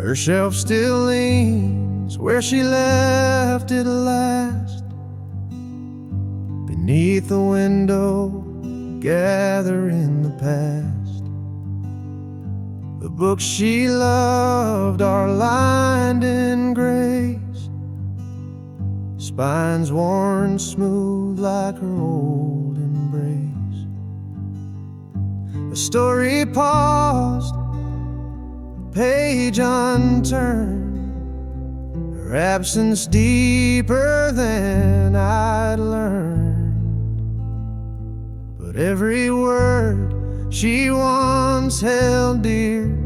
Her shelf still leans where she left it last. Beneath the window, gathering the past. The books she loved are lined in grace, spines worn smooth like her old embrace. A story paused, page unturned, her absence deeper than I'd learned. But every word she once held dear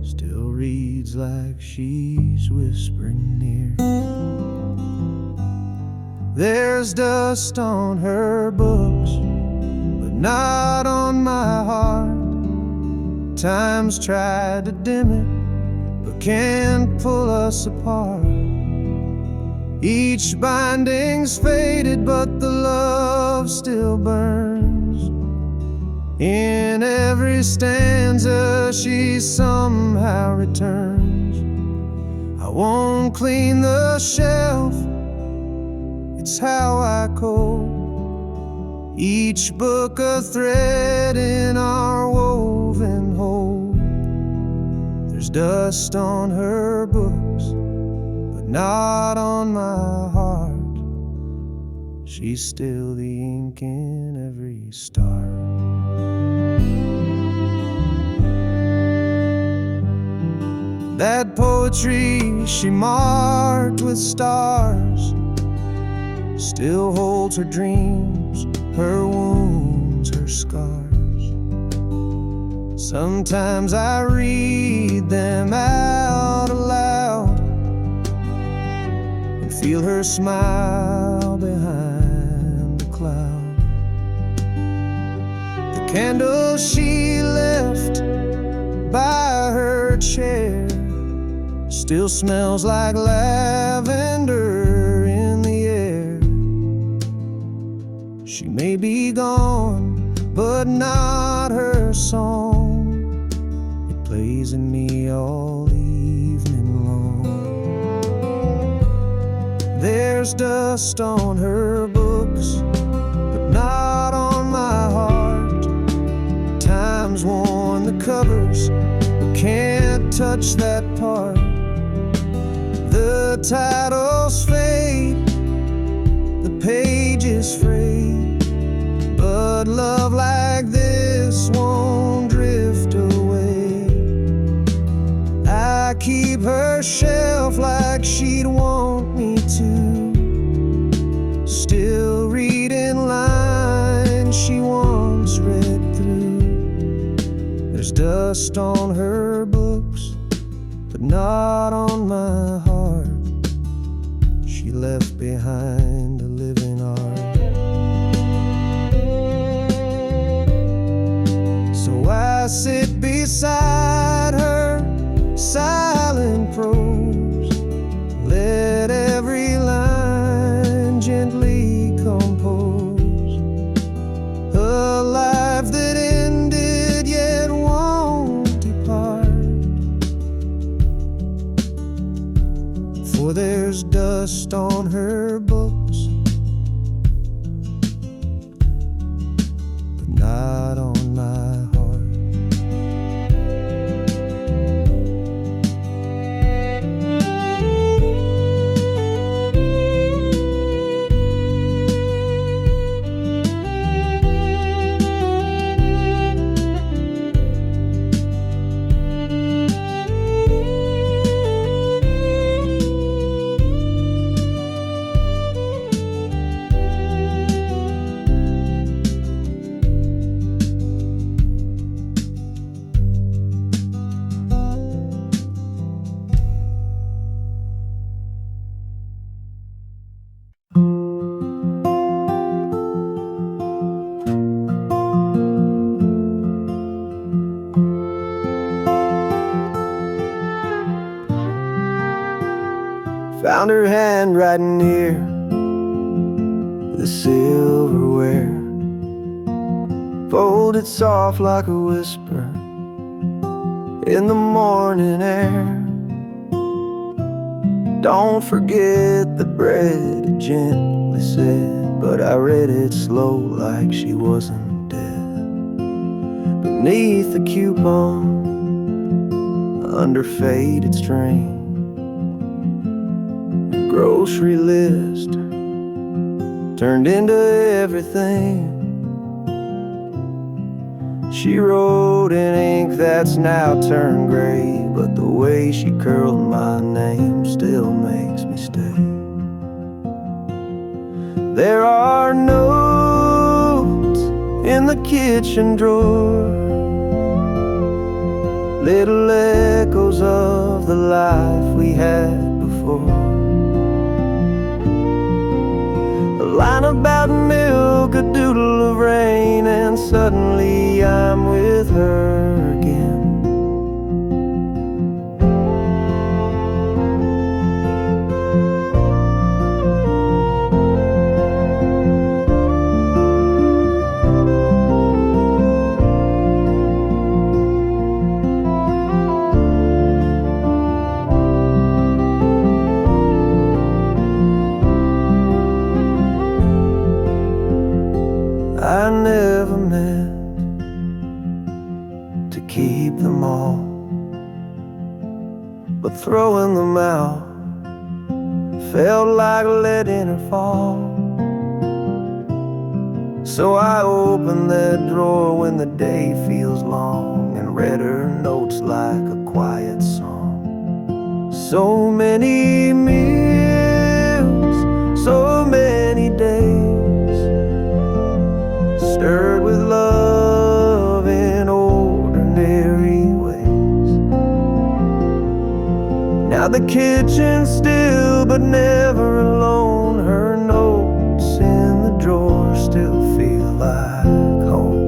still reads like she's whispering near. There's dust on her books, but not on my heart. Time's tried to dim it, but can't pull us apart. Each binding's faded, but the love still burns. In every stanza she somehow returns. I won't clean the shelf, it's how I code. Each book a thread in our woven whole. There's dust on her books, but not on my heart. She's still the ink in every star. That poetry she marked with stars still holds her dreams, her wounds, her scars. Sometimes I read them out aloud and feel her smile behind the cloud. The candle she left by her chair still smells like lavender in the air. She may be gone, but not her song. It plays in me all evening long. There's dust on her books, but not on my heart. Time's worn the covers, but can't touch that part. The titles fade, the pages frayed, but love like this won't drift away. I keep her shelf like she'd want me to, still reading lines she once read through. There's dust on her books, but not on my heart. She left behind a living art. So I sit beside her, silent prose, let every line gently compose. A life that ended yet won't depart. For there's dust on her books, but not on my heart. Found her handwriting near the silverware, folded soft like a whisper in the morning air. Don't forget the bread, it gently said, but I read it slow like she wasn't dead. Beneath the coupon, under faded string, the grocery list turned into everything. She wrote in ink that's now turned gray, but the way she curled my name still makes me stay. There are notes in the kitchen drawer, little echoes of the life we had before. A line about milk, a doodle of rain, and suddenly I'm with her again. I never meant to keep them all, but throwing them out felt like letting her fall. So I opened that drawer when the day feels long and read her notes like a quiet song. So many meals, so many days, stirred with love in ordinary ways. Now the kitchen's still but never alone. Her notes in the drawer still feel like home.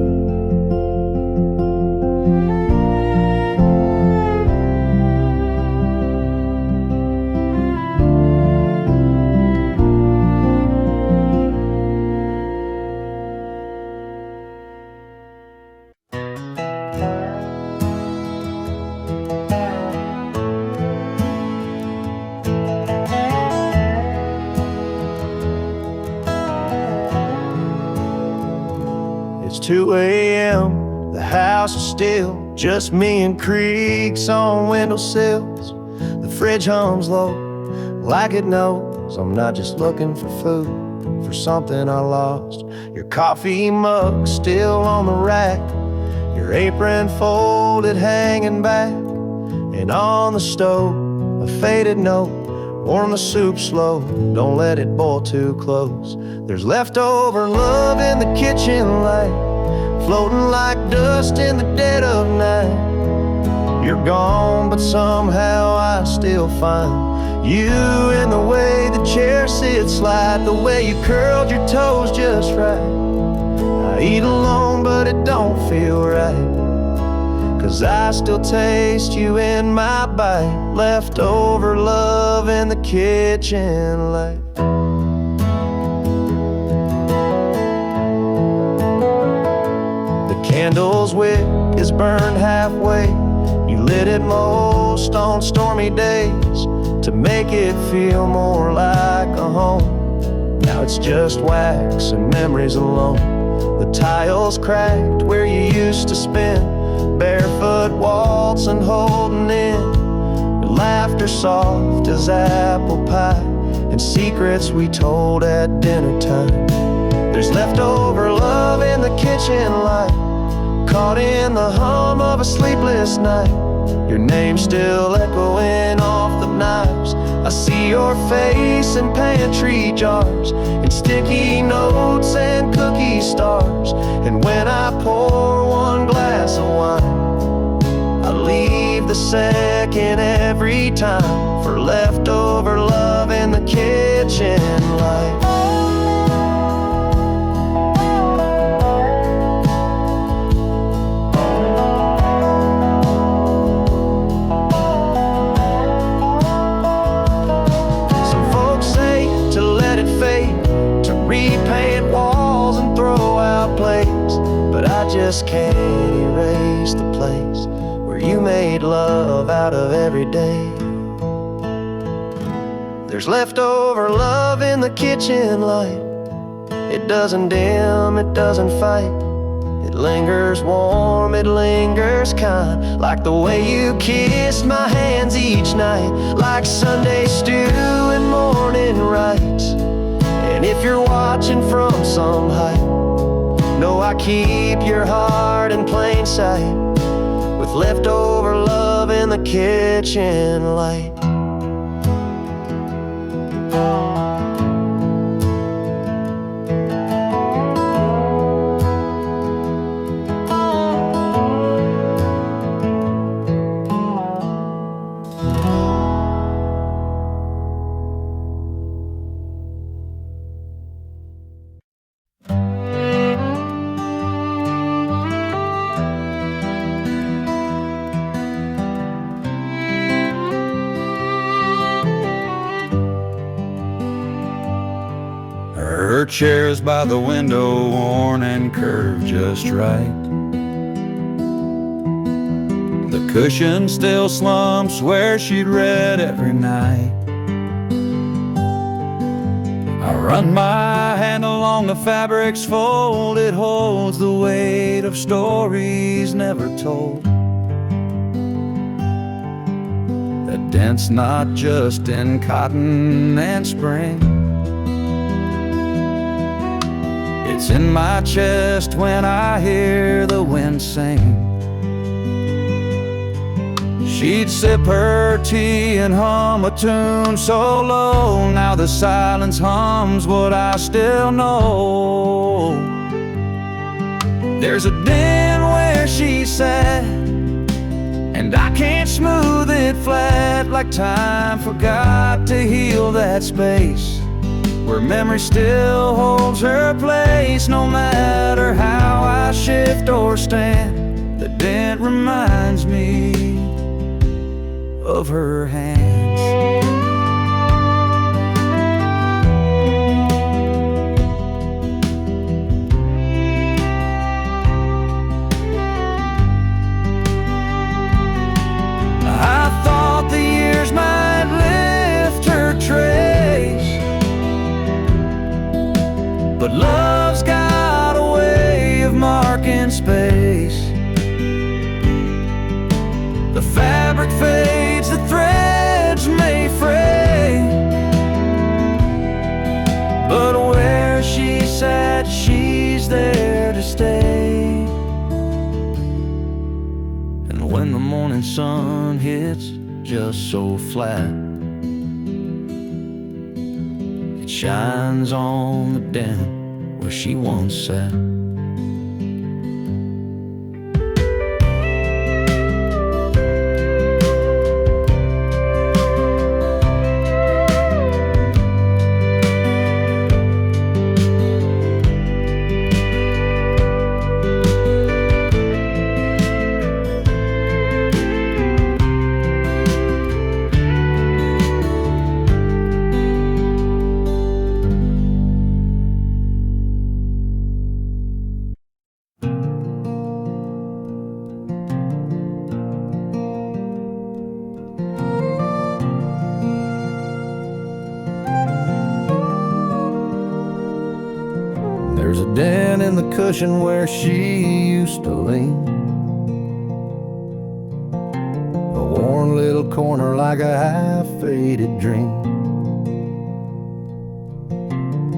It's 2 a.m., the house is still, just me and creaks on windowsills. The fridge hums low, like it knows I'm not just looking for food, for something I lost. Your coffee mug still on the rack, your apron folded hanging back, and on the stove, a faded note, warm the soup slow, don't let it boil too close. There's leftover love in the kitchen light, floating like dust in the dead of night. You're gone, but somehow I still find you in the way the chair sits slide, the way you curled your toes just right. I eat alone, but it don't feel right, 'cause I still taste you in my bite. Leftover love in the kitchen light. The candle's wick is burned halfway. You lit it most on stormy days to make it feel more like a home. Now it's just wax and memories alone. The tiles cracked where you used to spin, barefoot waltzing, holding in. Your laughter soft as apple pie, and secrets we told at dinner time. There's leftover love in the kitchen light, caught in the hum of a sleepless night. Your name still echoing off the knives. I see your face in pantry jars, in sticky notes and cookie stars. And when I pour one glass of wine, I leave the second every time for leftover love in the kitchen light. Just can't erase the place where you made love out of every day. There's leftover love in the kitchen light. It doesn't dim, it doesn't fight. It lingers warm, it lingers kind, like the way you kissed my hands each night, like Sunday stew and morning rites. And if you're watching from some height, know I keep your heart in plain sight, with leftover love in the kitchen light. Her chair's by the window, worn and curved just right. The cushion still slumps where she'd read every night. I run my hand along the fabric's fold. It holds the weight of stories never told, that dent's not just in cotton and spring. It's in my chest when I hear the wind sing. She'd sip her tea and hum a tune so low, now the silence hums what I still know. There's a den where she sat, and I can't smooth it flat, like time forgot to heal that space, where memory still holds her place. No matter how I shift or stand, the dent reminds me of her hands. I thought the years might lift her trace, but love's got a way of marking space. The fabric fades, the threads may fray, but where she sat, she's there to stay. And when the morning sun hits just so flat, it shines on the dent where she once sat. There's a dent in the cushion where she used to lean, a worn little corner like a half-faded dream.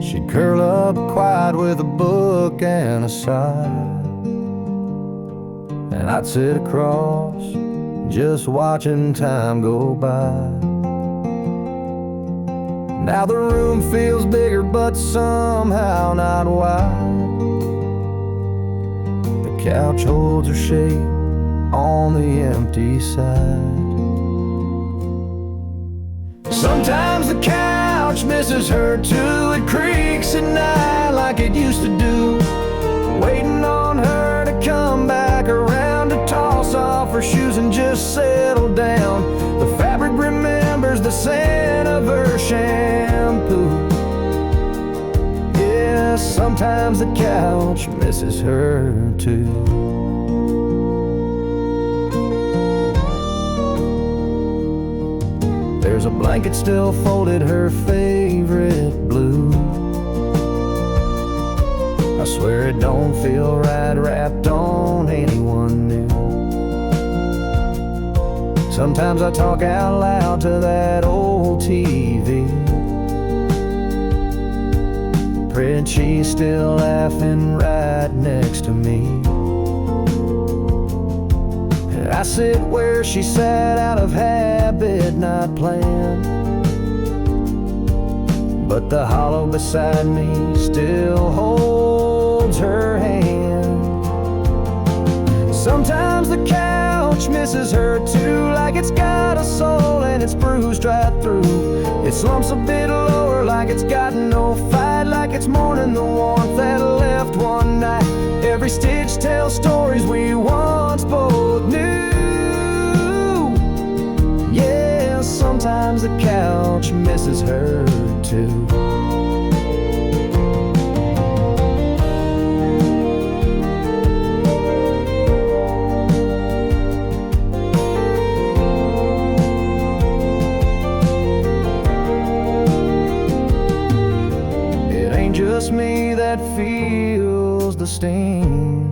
She'd curl up quiet with a book and a sigh, and I'd sit across just watching time go by. Now the room feels bigger, but somehow not wide. The couch holds her shape on the empty side. Sometimes the couch misses her too. It creaks at night like it used to do, waiting on her to come back around, to toss off her shoes and just settle down. The fabric remembers the scent of her shampoo. Yeah, sometimes the couch misses her too. There's a blanket still folded, her favorite blue. I swear it don't feel right wrapped on anyone new. Sometimes I talk out loud to that old TV, praying she's still laughing right next to me. I sit where she sat out of habit, not planned, but the hollow beside me still holds her hand. Sometimes the couch misses her too, like it's got a soul and it's bruised right through. It slumps a bit lower, like it's got no fight, like it's mourning the warmth that left one night. Every stitch tells stories we once both knew. Yeah, sometimes the couch misses her too. It ain't just me that feels the sting.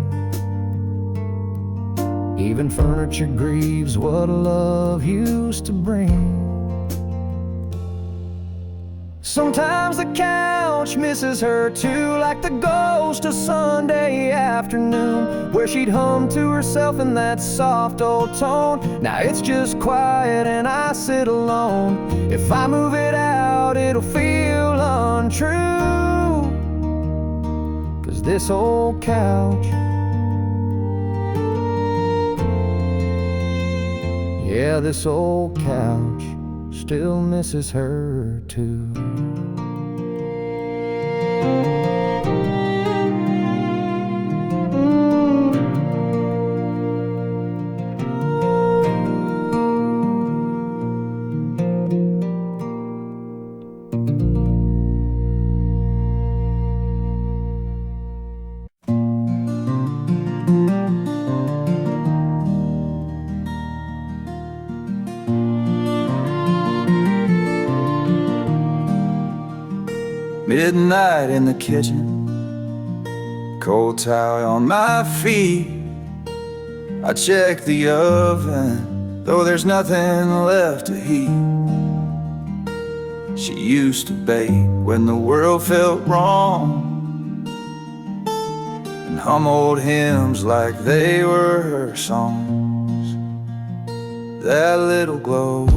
Even furniture grieves what love used to bring. Sometimes the couch misses her too, like the ghost of Sunday afternoon, where she'd hum to herself in that soft old tone. Now it's just quiet and I sit alone. If I move it out, it'll feel untrue, 'cause this old couch, yeah, this old couch still misses her too. Midnight in the kitchen, cold towel on my feet. I check the oven, though there's nothing left to heat. She used to bake when the world felt wrong, and hum old hymns like they were her songs. That little glow,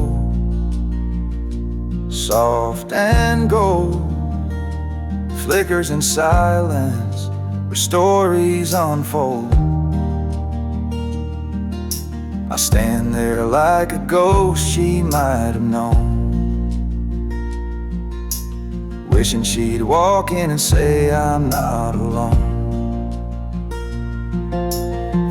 soft and gold, flickers in silence where stories unfold. I stand there like a ghost she might have known, wishing she'd walk in and say I'm not alone.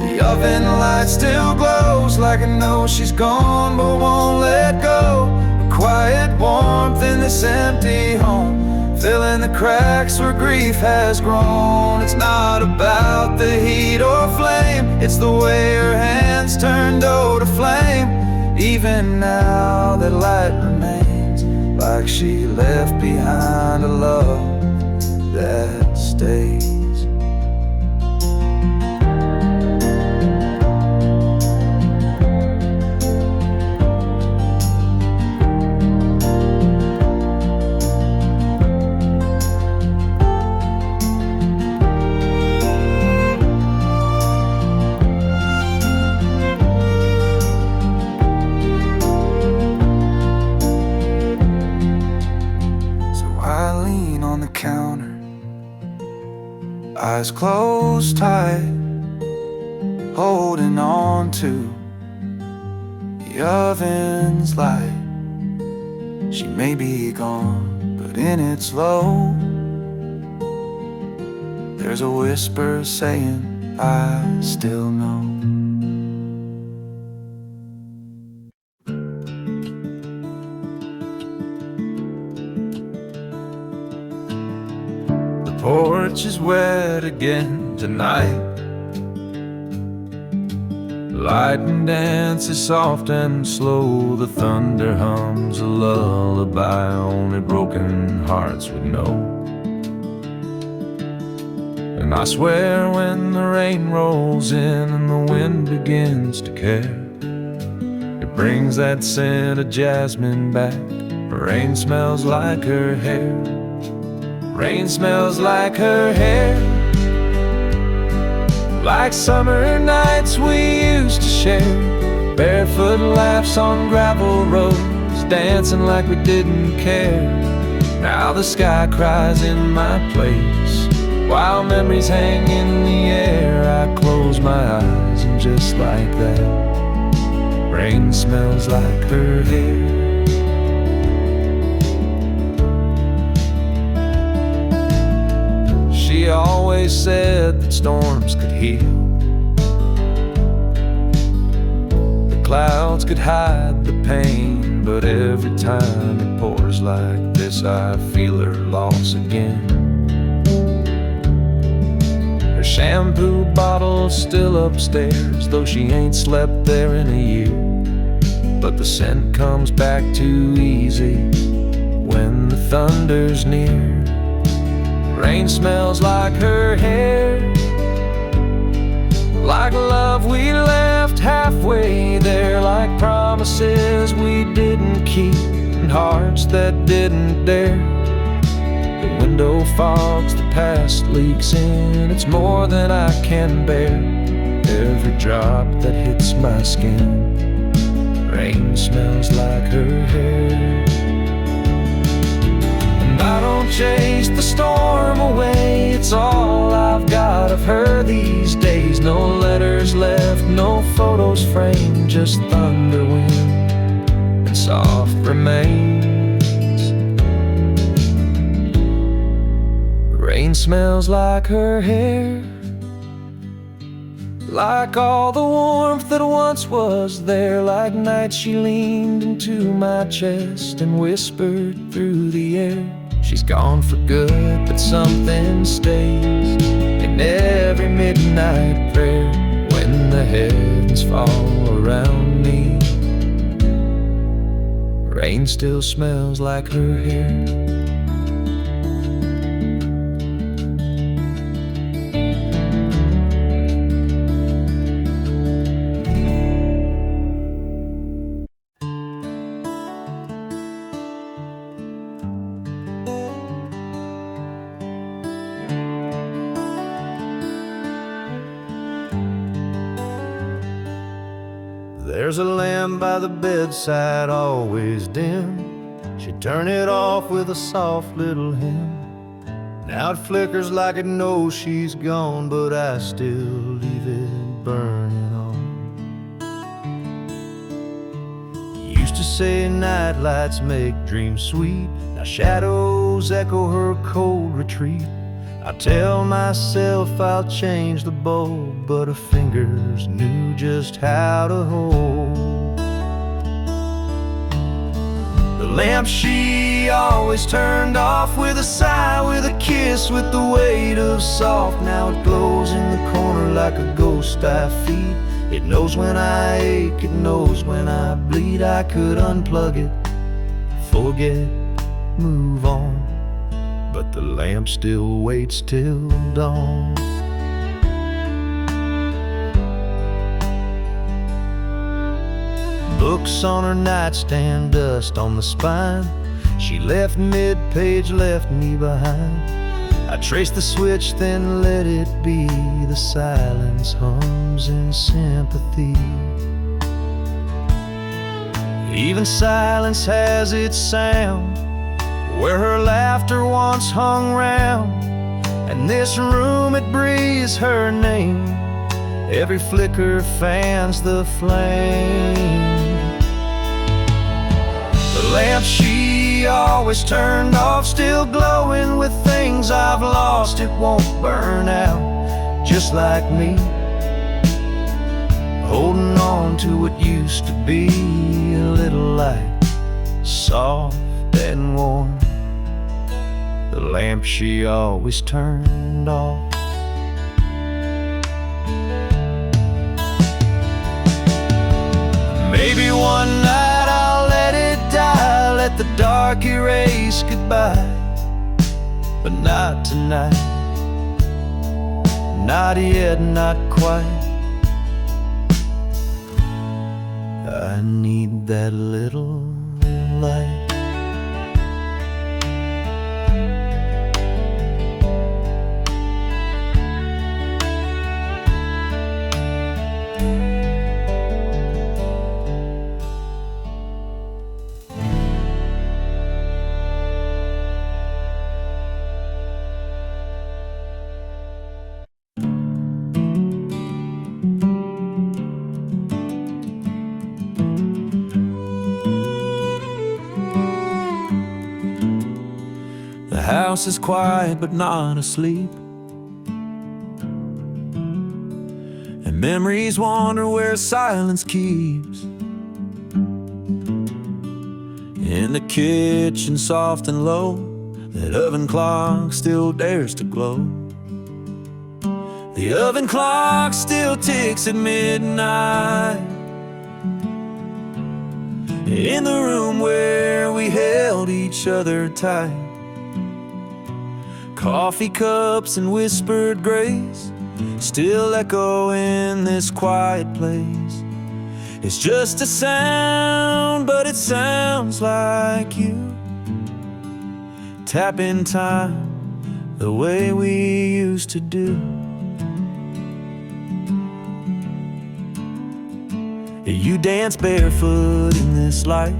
The oven light still glows like I know she's gone but won't let go. A quiet warmth in this empty home, filling the cracks where grief has grown. It's not about the heat or flame, it's the way her hands turn dough to flame. Even now that light remains, like she left behind a love that stays. Counter, eyes closed tight, holding on to the oven's light. She may be gone, but in its glow, there's a whisper saying, I still know. Porch is wet again tonight, Lightning dances soft and slow, the thunder hums a lullaby only broken hearts would know. And I swear when the rain rolls in and the wind begins to care, it brings that scent of jasmine back. Rain smells like her hair. Rain smells like her hair, like summer nights we used to share. Barefoot laps on gravel roads, dancing like we didn't care. Now the sky cries in my place, while memories hang in the air. I close my eyes and just like that, rain smells like her hair. She always said that storms could heal, the clouds could hide the pain, but every time it pours like this I feel her loss again. Her shampoo bottle's still upstairs, though she ain't slept there in a year. But the scent comes back too easy when the thunder's near. Rain smells like her hair, like love we left halfway there, like promises we didn't keep and hearts that didn't dare. The window fogs, the past leaks in, it's more than I can bear. Every drop that hits my skin, rain smells like her hair. I don't chase the storm away, it's all I've got of her these days. No letters left, no photos framed, just thunder, wind, and soft remains. Rain smells like her hair, like all the warmth that once was there, like nights she leaned into my chest and whispered through the air. She's gone for good, but something stays in every midnight prayer. When the heavens fall around me, rain still smells like her hair. There's a lamp by the bedside, always dim. She'd turn it off with a soft little hymn. Now it flickers like it knows she's gone, but I still leave it burning on. Used to say night lights make dreams sweet, now shadows echo her cold retreat. I tell myself I'll change the bulb, but her fingers knew just how to hold the lamp she always turned off with a sigh, with a kiss, with the weight of soft. Now it glows in the corner like a ghost I feed. It knows when I ache, it knows when I bleed. I could unplug it, forget, move on, but the lamp still waits till dawn. Books on her nightstand, dust on the spine. She left mid-page, left me behind. I traced the switch, then let it be. The silence hums in sympathy. Even silence has its sound, where her laughter once hung round. And this room, it breathes her name. Every flicker fans the flame. The lamp she always turned off, still glowing with things I've lost. It won't burn out, just like me, holding on to what used to be. A little light, soft and warm, the lamp she always turned off. Maybe one night I'll let it die, let the dark erase goodbye. But not tonight, not yet, not quite. I need that little light. The house is quiet but not asleep, and memories wander where silence keeps. In the kitchen, soft and low, that oven clock still dares to glow. The oven clock still ticks at midnight, in the room where we held each other tight. Coffee cups and whispered grace still echo in this quiet place. It's just a sound, but it sounds like you. Tapping time the way we used to do. You dance barefoot in this light,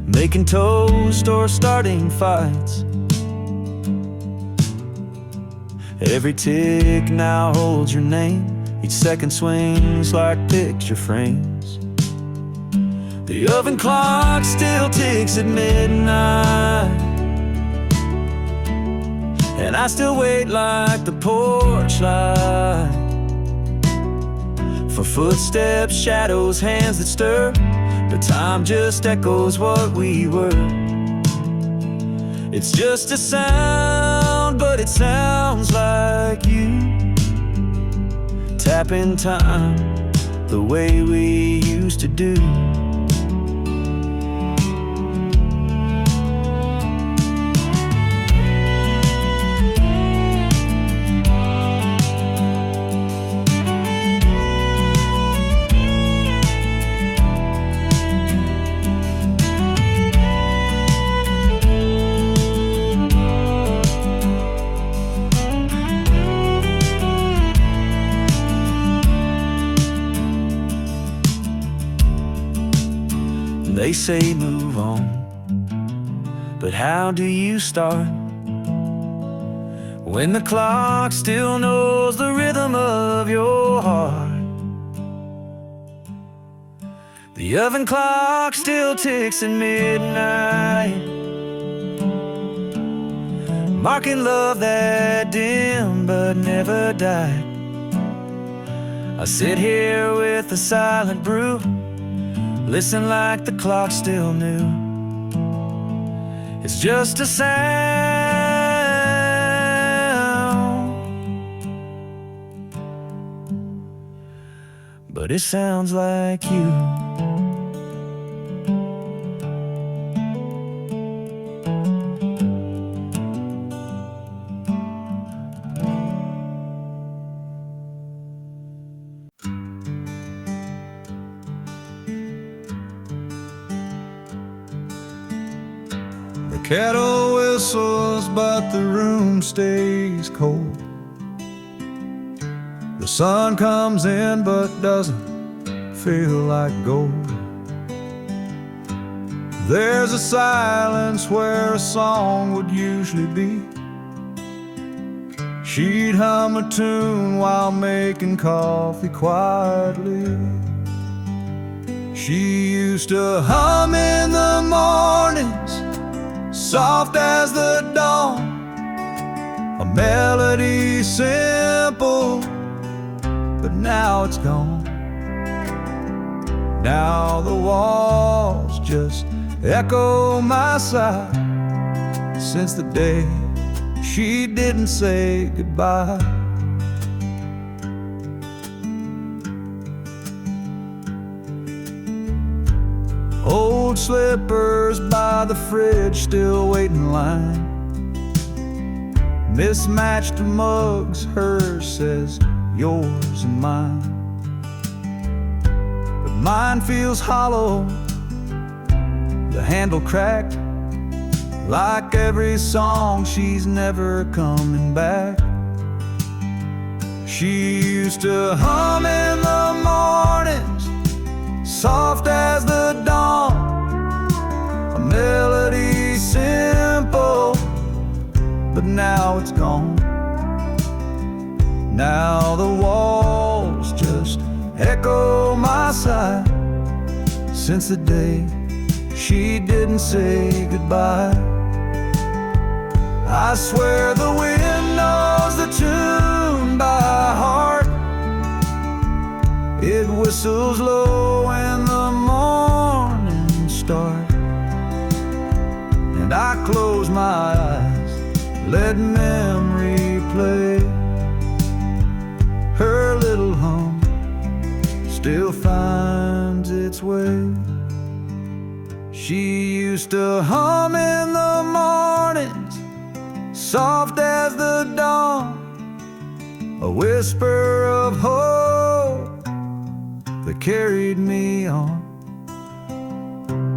making toast or starting fights. Every tick now holds your name, each second swings like picture frames. The oven clock still ticks at midnight, and I still wait like the porch light, for footsteps, shadows, hands that stir. But time just echoes what we were. It's just a sound, but it sounds like you. Tapping time the way we used to do. They say move on, but how do you start when the clock still knows the rhythm of your heart? The oven clock still ticks at midnight, marking love that dimmed but never died. I sit here with a silent brew, listen like the clock still knew. It's just a sound, but it sounds like you. The kettle whistles, but the room stays cold. The sun comes in, but doesn't feel like gold. There's a silence where a song would usually be. She'd hum a tune while making coffee quietly. She used to hum in the mornings, soft as the dawn, a melody simple, but now it's gone. Now the walls just echo my sigh, since the day she didn't say goodbye. of slippers by the fridge, still wait in line. Mismatched mugs, hers says yours and mine. But mine feels hollow, the handle cracked, like every song she's never coming back. She used to hum in the mornings, soft as the dawn, a melody simple, but now it's gone. Now the walls just echo my sigh, since the day she didn't say goodbye. I swear the wind knows the tune by heart. It whistles low when the morning starts, and I close my eyes, let memory play. Her little hum still finds its way. She used to hum in the mornings, soft as the dawn, a whisper of hope that carried me on.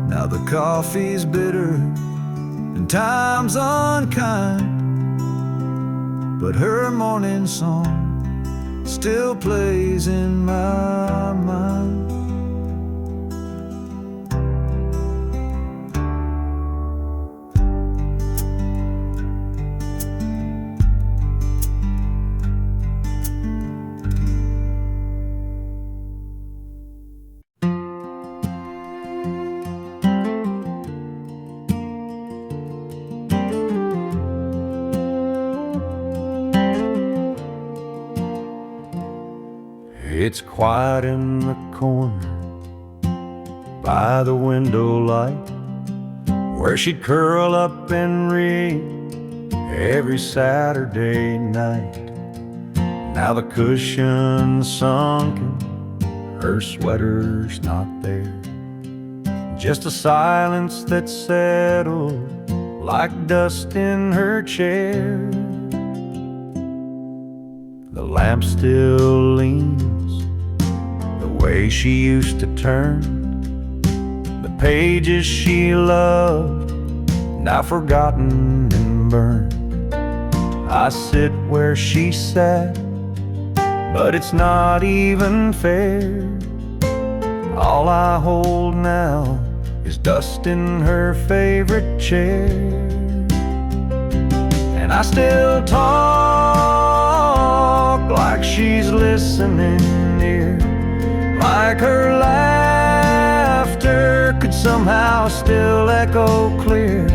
Now the coffee's bitter and time's unkind, but her morning song still plays in my mind. It's quiet in the corner by the window light, where she'd curl up and read every Saturday night. Now the cushion's sunken, her sweater's not there, just a silence that settled like dust in her chair. The lamp still leans the way she used to turn, the pages she loved, now forgotten and burned. I sit where she sat, but it's not even fair. All I hold now is dust in her favorite chair. And I still talk like she's listening near, like her laughter could somehow still echo clear.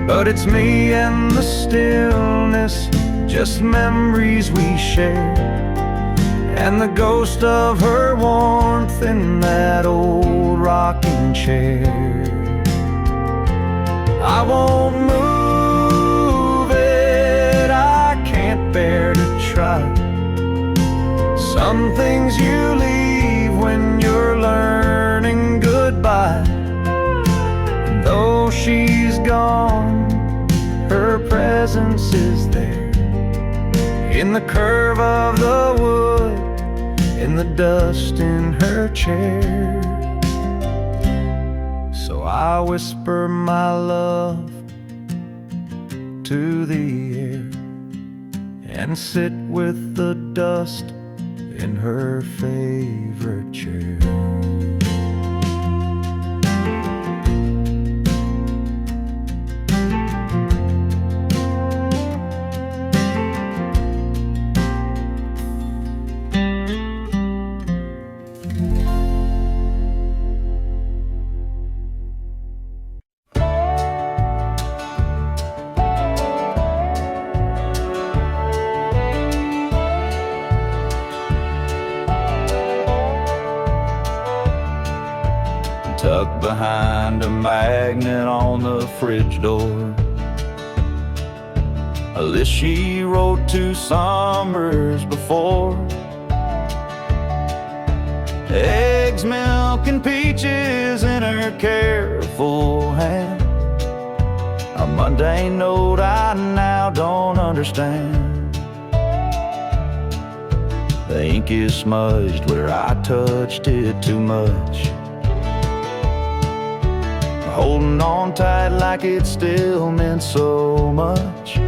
But it's me and the stillness, just memories we share, and the ghost of her warmth in that old rocking chair. I won't move it, I can't bear to try. Some things you leave when you're learning goodbye. And though she's gone, her presence is there, in the curve of the wood, in the dust in her chair. So I whisper my love to the air, and sit with the dust in her favorite chair. Tucked behind a magnet on the fridge door, a list she wrote 2 summers before. eggs, milk, and peaches in her careful hand. A mundane note I now don't understand. The ink is smudged where I touched it too much, holding on tight like it still meant so much.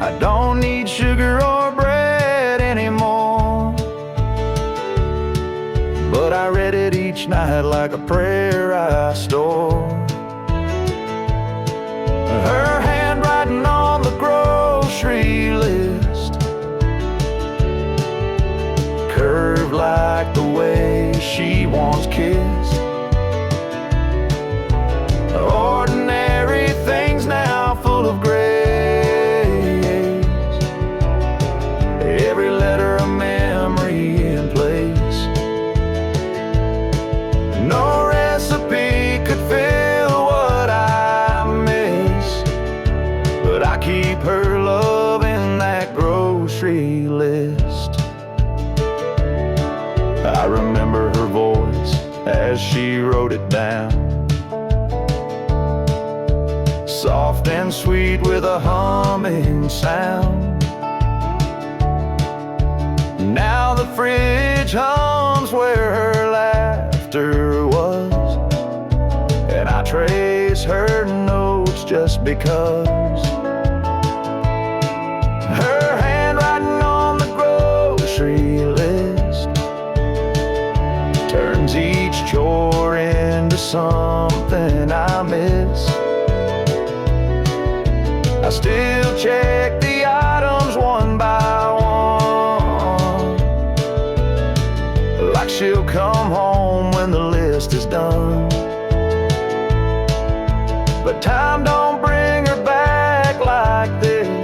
I don't need sugar or bread anymore, but I read it each night like a prayer I store. Her handwriting on the grocery list, curved like the way she once kissed. Ordinary things now full of grace, every letter a memory in place. No recipe could fill what I miss, but I keep her love in that grocery list. I remember her voice as she wrote it down, soft and sweet with a humming sound. Now the fridge hums where her laughter was, and I trace her notes just because. Her handwriting on the grocery list turns each chore into something I miss. I still check the items one by one, like she'll come home when the list is done. But time don't bring her back like this.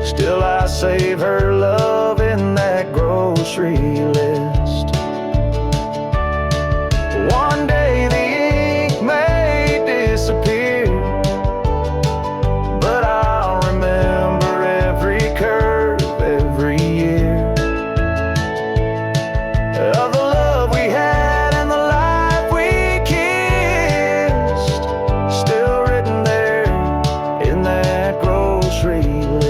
Still I save her love in that grocery list. One day the ink may disappear, but I'll remember every curve, every year of the love we had and the life we kissed, still written there in that grocery list.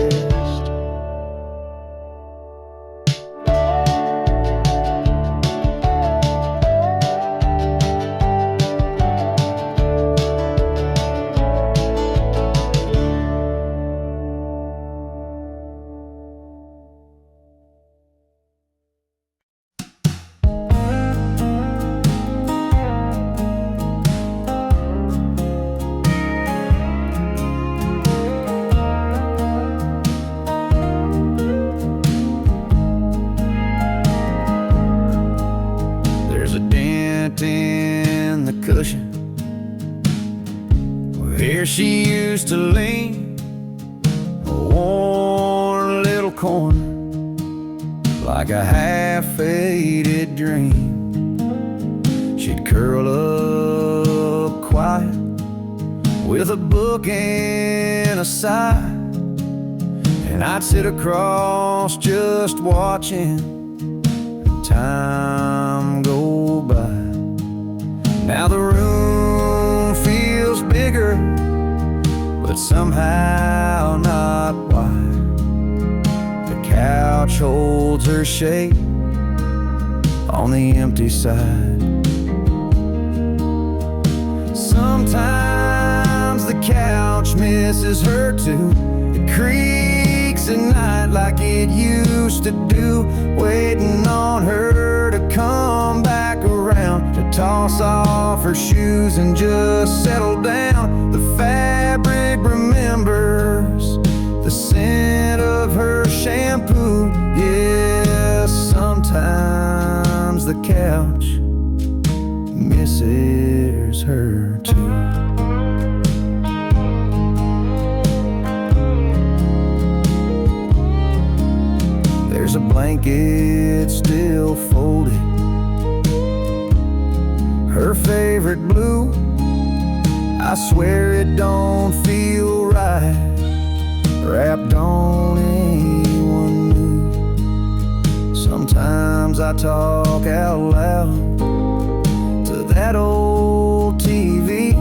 In the cushion where she used to lean, a worn little corner like a half-faded dream. She'd curl up quiet with a book and a sigh, and I'd sit across just watching time go by. Now the room feels bigger, but somehow not wide. The couch holds her shape on the empty side. Sometimes the couch misses her too. It creaks at night like it used to do, waiting on her to come back around, to toss off her shoes and just settle down. The fabric remembers the scent of her shampoo. Yes, sometimes the couch misses her too. There's a blanket still folded, her favorite blue. I swear it don't feel right, wrapped on anyone new. Sometimes I talk out loud to that old TV,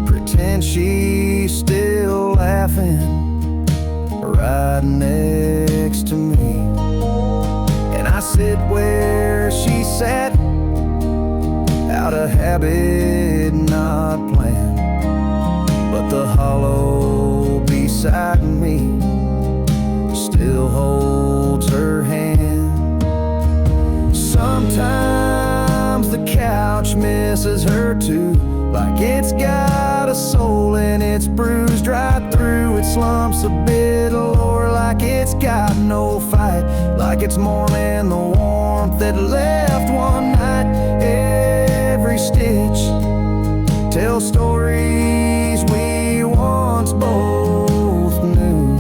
pretend she's still laughing right next to me. And I sit where she sat, out of habit, not planned, but the hollow beside me still holds her hand. Sometimes the couch misses her too, like it's got a soul and it's bruised right through. It slumps a bit lower, like it's got no fight, like it's mourning the warmth that left one night. Every stitch tells stories we once both knew.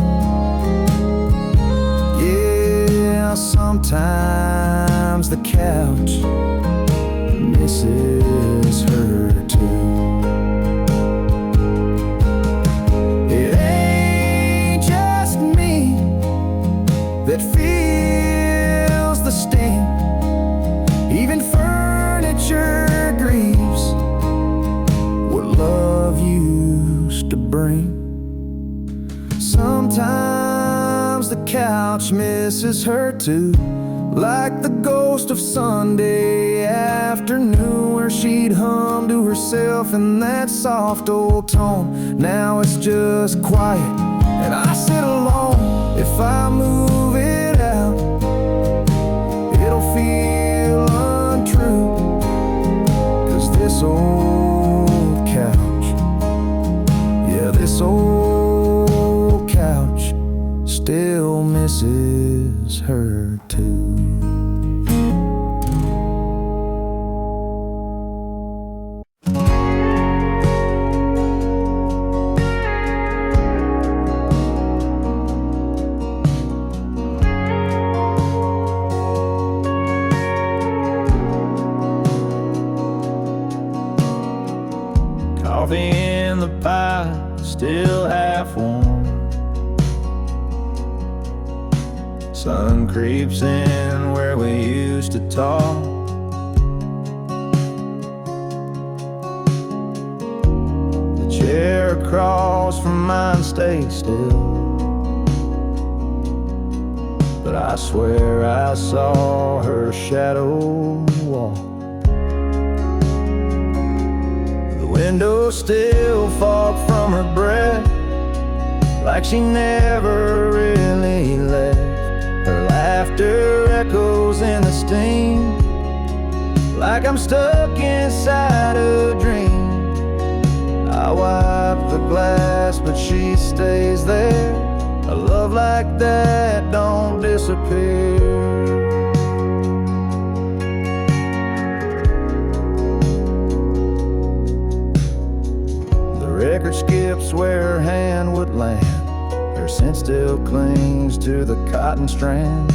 Yeah, sometimes the couch misses her too. It ain't just me that feels the sting. Even furniture grieves what love used to bring. Sometimes the couch misses her too, like the ghost of Sunday afternoon, where she'd hum to herself in that soft old tone. Now it's just quiet and I sit alone. If I move it out, it'll feel untrue, 'cause this old couch, yeah, this old couch still misses her too. Coffee in the pot, still half warm. Sun creeps in where we used to talk. The chair across from mine stays still, but I swear I saw her shadow walk. Window still fog from her breath, like she never really left. Her laughter echoes in the steam, like I'm stuck inside a dream. I wipe the glass, but she stays there. A love like that don't disappear. Record skips where her hand would land. Her scent still clings to the cotton strand.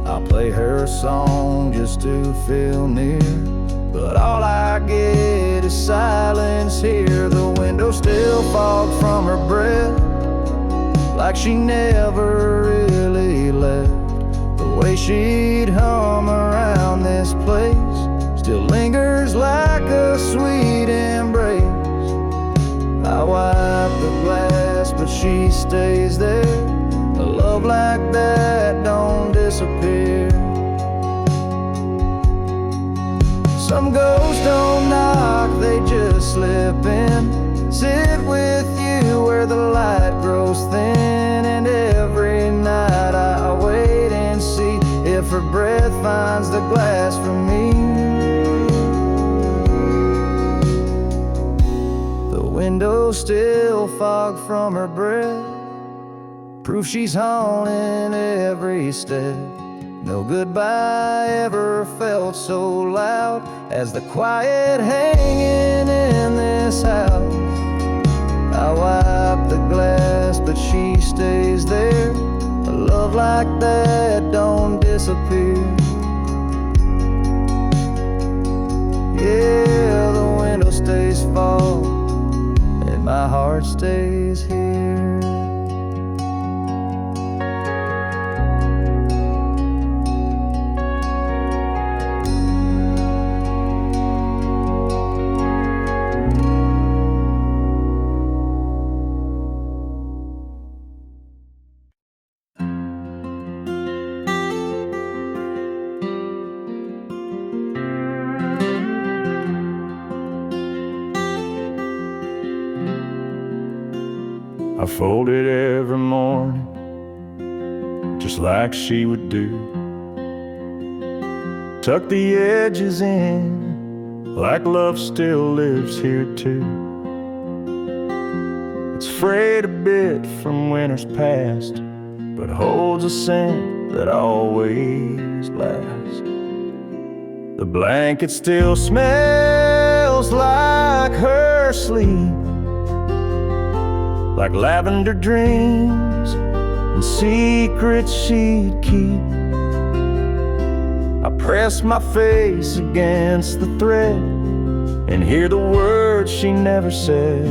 I'll play her song just to feel near, but all I get is silence here. The window still fogged from her breath, like she never really left. The way she'd hum around this place still lingers like a sweet embrace. I wipe the glass, but she stays there. A love like that don't disappear. Some ghosts don't knock, they just slip in. Sit with you where the light grows thin. And every night I wait and see if her breath finds the glass for me. Window still fogged from her breath, proof she's haunting every step. No goodbye ever felt so loud as the quiet hanging in this house. I wipe the glass, but she stays there. A love like that don't disappear. Yeah, the window stays fogged, my heart stays here. I fold it every morning, just like she would do. Tuck the edges in, like love still lives here too. It's frayed a bit from winters past, but holds a scent that always lasts. The blanket still smells like her sleep, like lavender dreams and secrets she'd keep. I press my face against the thread and hear the words she never said.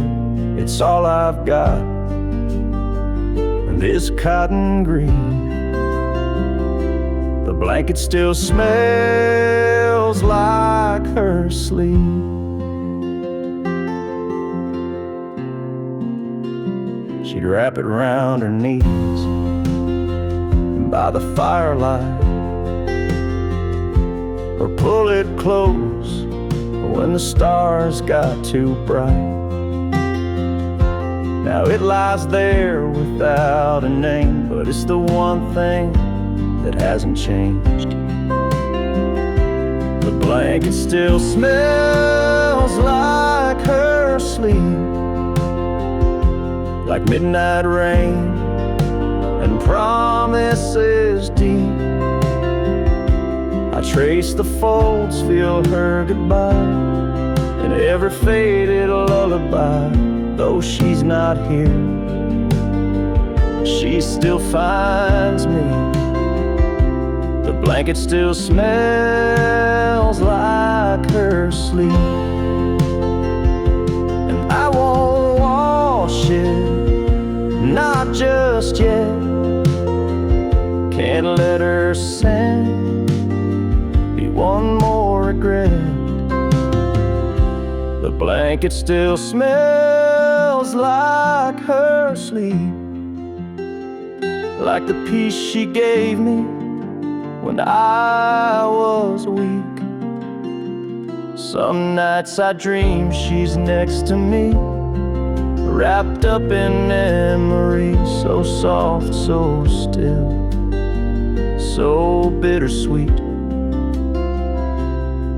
It's all I've got, and this cotton green. The blanket still smells like her sleep. She'd wrap it around her knees by the firelight, or pull it close when the stars got too bright. Now it lies there without a name, but it's the one thing that hasn't changed. The blanket still smells like her sleep, like midnight rain and promises deep. I trace the folds, feel her goodbye in every faded lullaby. Though she's not here, she still finds me. The blanket still smells like her sleep, and I won't wash it, not just yet. Can't let her scent be one more regret. The blanket still smells like her sleep, like the peace she gave me when I was weak. Some nights I dream she's next to me, wrapped up in memories, so soft, so still, so bittersweet.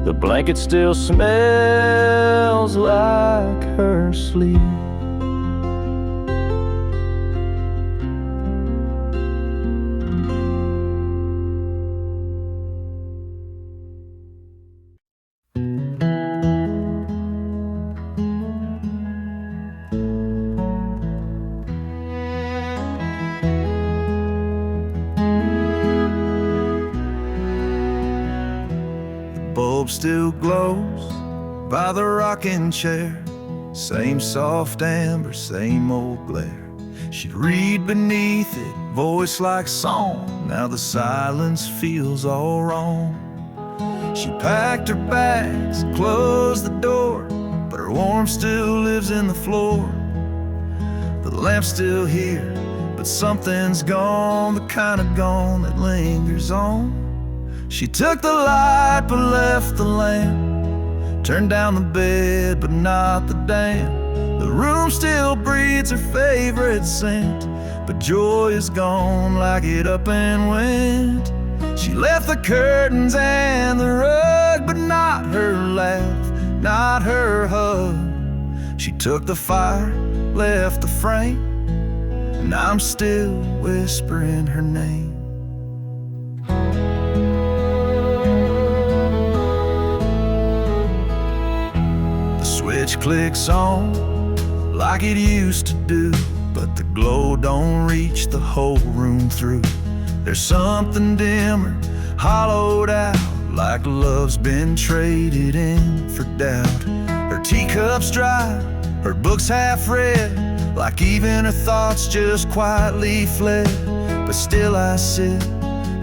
The blanket still smells like her sleep. Bulb still glows by the rocking chair, same soft amber, same old glare. She'd read beneath it, voice like song. Now the silence feels all wrong. She packed her bags, closed the door, but her warmth still lives in the floor. The lamp's still here, but something's gone, the kind of gone that lingers on. She took the light but left the lamp, turned down the bed but not the damp. The room still breathes her favorite scent, but joy is gone like it up and went. She left the curtains and the rug, but not her laugh, not her hug. She took the fire, left the frame, and I'm still whispering her name. Switch clicks on like it used to do, but the glow don't reach the whole room through. There's something dimmer, hollowed out, like love's been traded in for doubt. Her teacup's dry, her books half read, like even her thoughts just quietly fled. But still I sit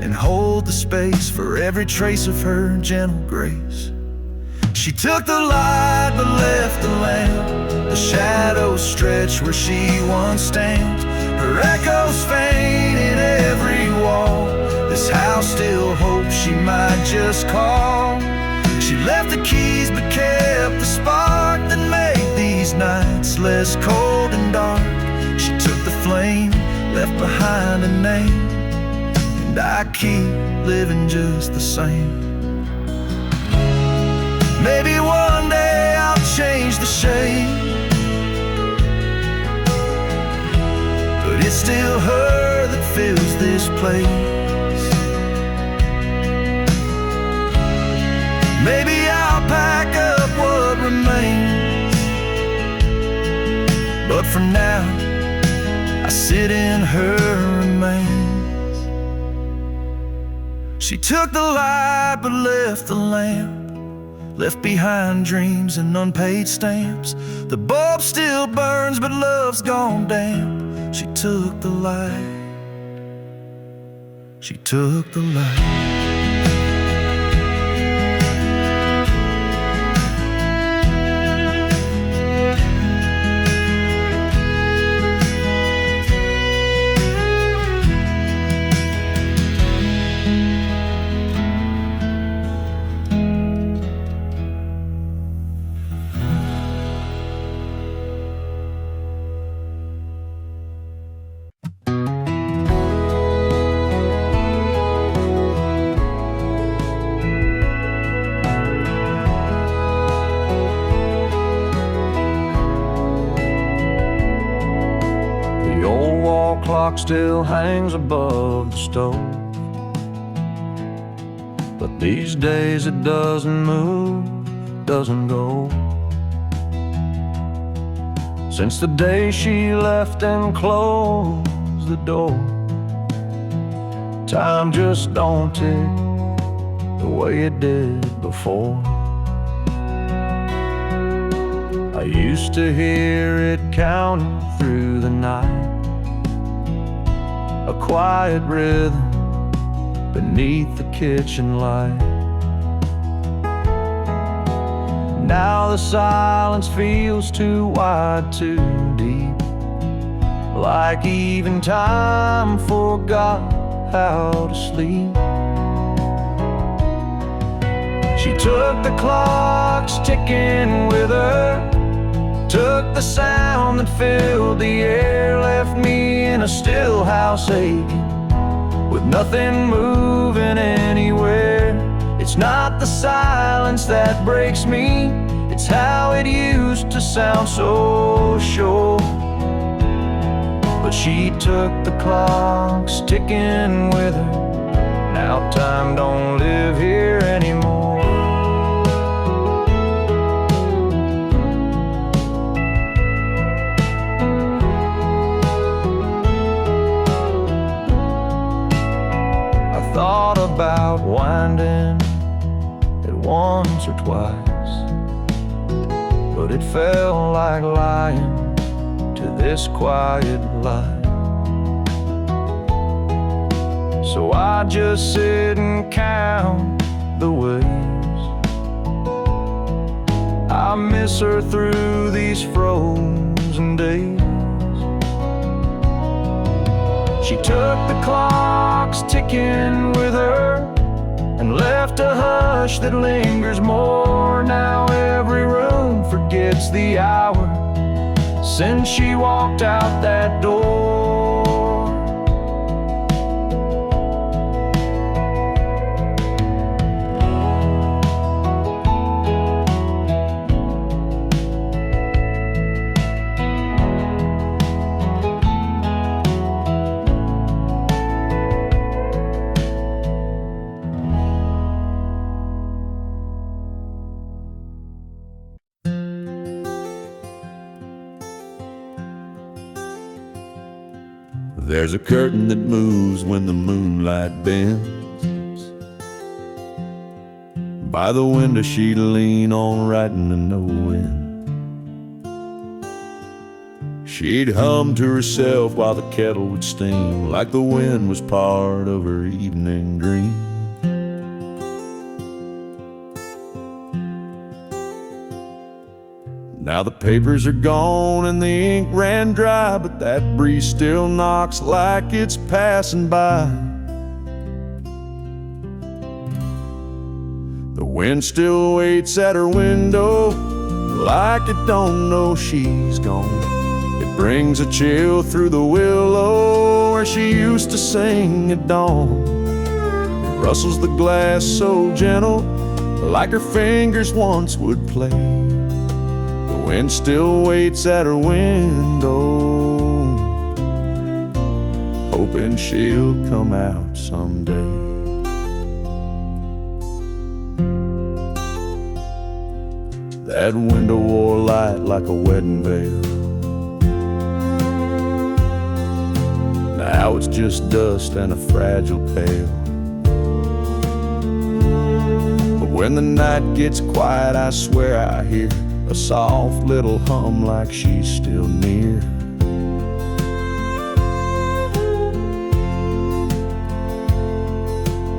and hold the space for every trace of her gentle grace. She took the light but left the lamp, the shadows stretch where she once stamped. Her echoes faint in every wall, this house still hopes she might just call. She left the keys but kept the spark that made these nights less cold and dark. She took the flame, left behind a name, and I keep living just the same. Maybe one day I'll change the shape, but it's still her that fills this place. Maybe I'll pack up what remains, but for now I sit in her remains. She took the light but left the lamp, left behind dreams and unpaid stamps. The bulb still burns but love's gone damp. She took the light, she took the light. Clock still hangs above the stove, but these days it doesn't move, doesn't go. Since the day she left and closed the door, time just don't tick the way it did before. I used to hear it counting through the night, a quiet rhythm beneath the kitchen light. Now the silence feels too wide, too deep, like even time forgot how to sleep. She took the clocks ticking with her, took the sound that filled the air, left me in a still house aching, with nothing moving anywhere. It's not the silence that breaks me, it's how it used to sound so sure. But she took the clocks ticking with her, now time don't live here anymore. Thought about winding it once or twice, but it felt like lying to this quiet light. So I just sit and count the ways I miss her through these frozen days. She took the clocks ticking with her and left a hush that lingers more. Now every room forgets the hour since she walked out that door. There's a curtain that moves when the moonlight bends. By the window she'd lean on writing to no end. She'd hum to herself while the kettle would steam, like the wind was part of her evening dream. Now the papers are gone and the ink ran dry, but that breeze still knocks like it's passing by. The wind still waits at her window like it don't know she's gone. It brings a chill through the willow where she used to sing at dawn. It rustles the glass so gentle, like her fingers once would play. The wind still waits at her window, hoping she'll come out someday. That window wore light like a wedding veil. Now it's just dust and a fragile pail. But when the night gets quiet, I swear I hear a soft little hum like she's still near.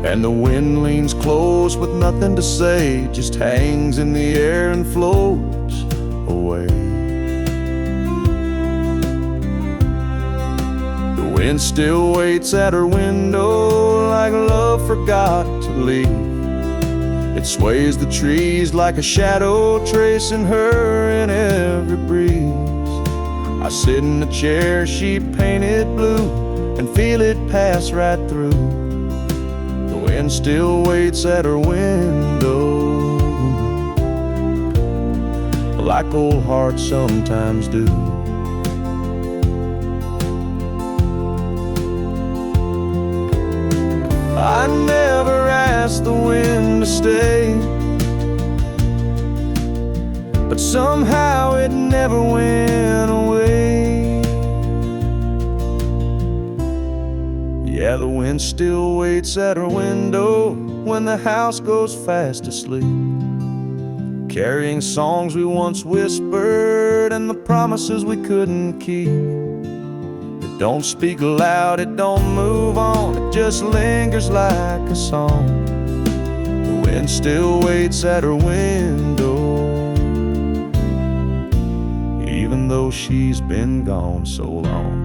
And the wind leans close with nothing to say, just hangs in the air and floats away. The wind still waits at her window like love forgot to leave. It sways the trees like a shadow, tracing her in every breeze. I sit in the chair she painted blue and feel it pass right through. The wind still waits at her window, like old hearts sometimes do. I never asked the wind to stay, but somehow it never went away. Yeah, the wind still waits at her window when the house goes fast asleep, carrying songs we once whispered and the promises we couldn't keep. It don't speak loud, it don't move on, it just lingers like a song. The wind still waits at her window, even though she's been gone so long.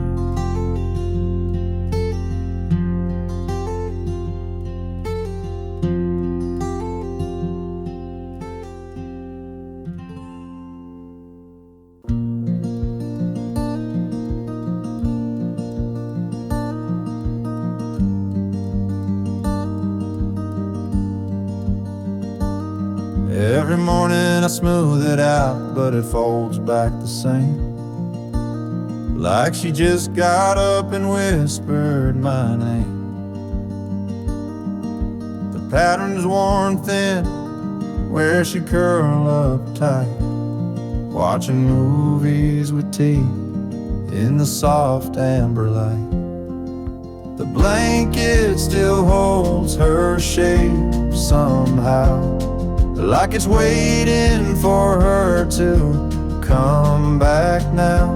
Every morning I smooth it out, but it folds back the same, like she just got up and whispered my name. The pattern's worn thin where she curl up tight, watching movies with tea in the soft amber light. The blanket still holds her shape somehow, like it's waiting for her to come back now.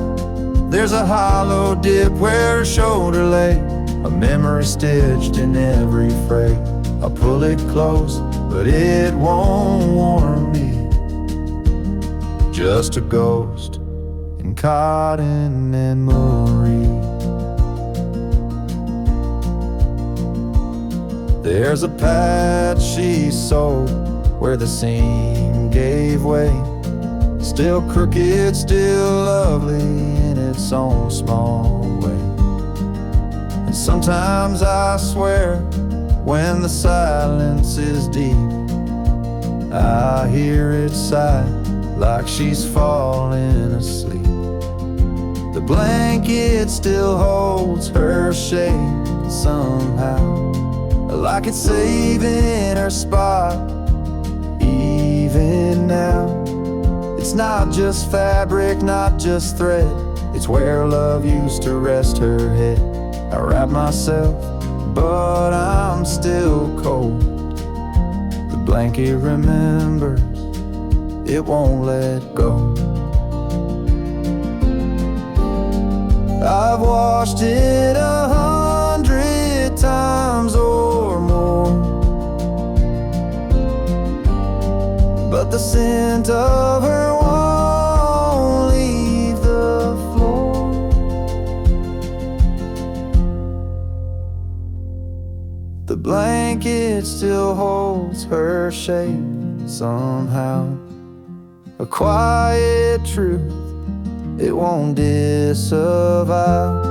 There's a hollow dip where her shoulder lay, a memory stitched in every fray. I'll pull it close, but it won't warm me. Just a ghost in cotton and Marie. There's a patch she sewed where the seam gave way, still crooked, still lovely in its own small way. And sometimes I swear, when the silence is deep, I hear it sigh like she's falling asleep. The blanket still holds her shape somehow, like it's saving her spot. Even now, it's not just fabric, not just thread, it's where love used to rest her head. I wrap myself, but I'm still cold. The blanket remembers, it won't let go. I've washed it 100 times or more, but the scent of her won't leave the floor. The blanket still holds her shape somehow, a quiet truth it won't disavow.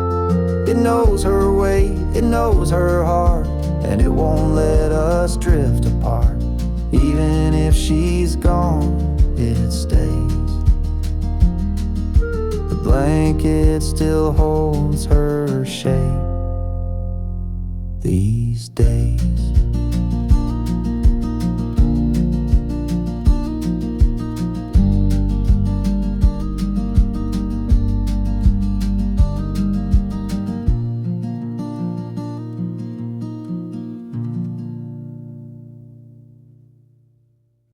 It knows her way, it knows her heart, and it won't let us drift apart. Even if she's gone, it stays. The blanket still holds her shape these days.